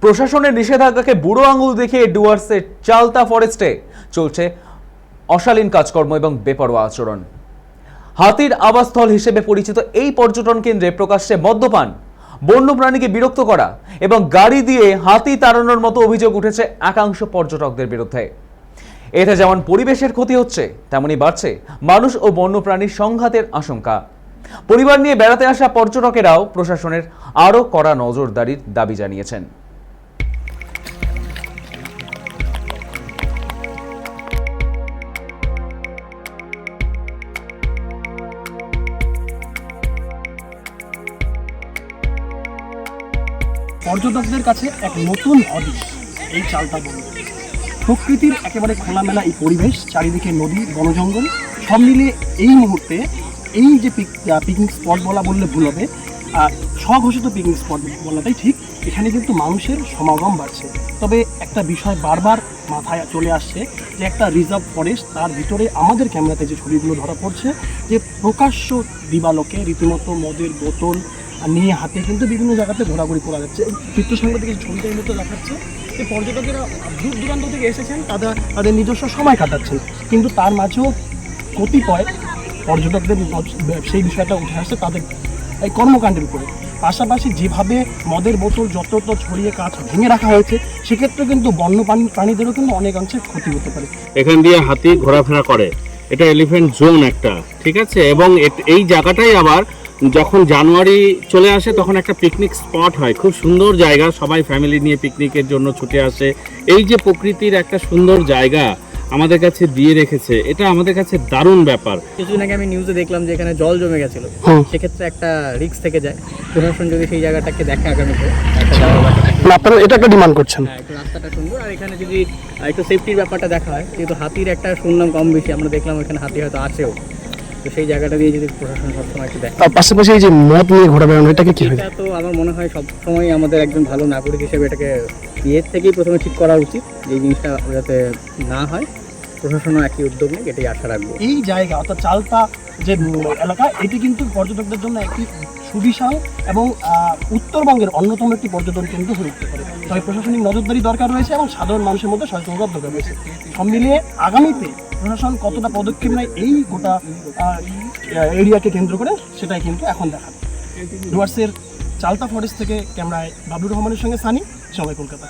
প্রশাসনের নিষেধাজ্ঞাকে বুড়ো আঙুল দেখিয়ে ডুয়ার্সের চালতা ফরেস্টে চলছে অশালীন কাজকর্ম এবং বেপরোয়া আচরণ। হাতির আবাসস্থল হিসেবে পরিচিত এই পর্যটন কেন্দ্রে প্রকাশ্যে মদ্যপান, বন্যপ্রাণীকে বিরক্ত করা এবং গাড়ি দিয়ে হাতি তাড়ানোর মতো অভিযোগ উঠেছে একাংশ পর্যটকদের বিরুদ্ধে। এতে যেমন পরিবেশের ক্ষতি হচ্ছে, তেমনি বাড়ছে মানুষ ও বন্যপ্রাণীর সংঘাতের আশঙ্কা। পরিবার নিয়ে বেড়াতে আসা পর্যটকেরাও প্রশাসনের আরও কড়া নজরদারির দাবি জানিয়েছেন। পর্যটকদের কাছে এক নতুন হদিশ এই চালতা বন। প্রকৃতির একেবারে খোলামেলা এই পরিবেশ, চারিদিকে নদী, বনজঙ্গল সব মিলিয়ে এই মুহূর্তে এই যে পিকনিক স্পট বললে ভুল হবে, স্বঘোষিত পিকনিক স্পট বলাটাই ঠিক। এখানে কিন্তু মানুষের সমাগম বাড়ছে। তবে একটা বিষয় বারবার মাথায় চলে আসছে যে একটা রিজার্ভ ফরেস্ট, তার ভিতরে আমাদের ক্যামেরাতে যে ছবিগুলো ধরা পড়ছে যে প্রকাশ্য দিবালোকে রীতিমতো মদের বোতল নিয়ে হাতে কিন্তু বিভিন্ন জায়গাতে ঘোরাঘুরি করা যাচ্ছে। চিত্র সাংবাদিক ছবিটার মতো দেখাচ্ছে যে পর্যটকেরা দূর দূরান্ত থেকে এসেছেন, তাদের নিজস্ব সময় কাটাচ্ছেন, কিন্তু তার মাঝেও কতিপয় পর্যটকদের সেই বিষয়টা উঠে আসছে তাদের এই কর্মকাণ্ডের উপরে। পাশাপাশি যেভাবে মদের বোতল যতটা ছড়িয়ে কাঁচ ভেঙে রাখা হয়েছে, সেক্ষেত্রে কিন্তু বন্য প্রাণীদেরও কিন্তু অনেকাংশে ক্ষতি হতে পারে। এখান দিয়ে হাতি ঘোরাফেরা করে, এটা এলিফ্যান্ট জোন একটা, ঠিক আছে। এবং এই জায়গাটাই আবার যখন জানুয়ারি চলে আসে তখন একটা পিকনিক স্পট হয়, খুব সুন্দর জায়গা, সবাই ফ্যামিলি নিয়ে পিকনিকের জন্য ছুটে আসে। এই যে প্রকৃতির একটা সুন্দর জায়গা আমাদের কাছে দিয়ে রেখেছে, এটা আমাদের কাছে দারুণ ব্যাপার। কিছুদিন আগে আমি নিউজে দেখলাম যে এখানে জল জমে গেছিল, সেক্ষেত্রে একটা রিস্ক থেকে যায়। প্রশাসন যদি সেই জায়গাটাকে দেখে আগামীতে আপনারা এটা একটা ডিমান্ড করছেন। হ্যাঁ, একটু রাস্তাটা সুন্দর, আর এখানে যদি একটু সেফটির ব্যাপারটা দেখা হয়, যেহেতু হাতির একটা শুনলাম কম বেশি, আমরা দেখলাম এখানে হাতি হয়তো আছেও, তো সেই জায়গাটা দিয়ে যদি প্রশাসন সবসময় একটু দেখে। তার পাশাপাশি এই যে মদ নিয়ে ঘোরা বেড়ানো, এটাকে কি হয়? এটা তো আমার মনে হয় সবসময় আমাদের একজন ভালো নাগরিক হিসেবে এটাকে ইয়ের থেকেই প্রথমে ঠিক করা উচিত, যে এই জিনিসটা যাতে না হয়। প্রশাসনও একই উদ্যোগ নিক, এটাই আশা রাখবো। এই জায়গা অর্থাৎ চালতা যে এলাকা, এটি কিন্তু পর্যটকদের জন্য একটি সুবিশাল এবং উত্তরবঙ্গের অন্যতম একটি পর্যটন কেন্দ্র হয়ে উঠতে পারে। তবে প্রশাসনিক নজরদারি দরকার রয়েছে এবং সাধারণ মানুষের মধ্যে সচেতনতার দরকার রয়েছে। সব মিলিয়ে আগামীতে প্রশাসন কতটা পদক্ষেপ নেয় এই গোটা এরিয়াকে কেন্দ্র করে, সেটাই কিন্তু এখন দেখাবে। ডুয়ার্সের চালতা ফরেস্ট থেকে ক্যামেরায় বাবলুর রহমানের সঙ্গে সানি, সময় কলকাতা।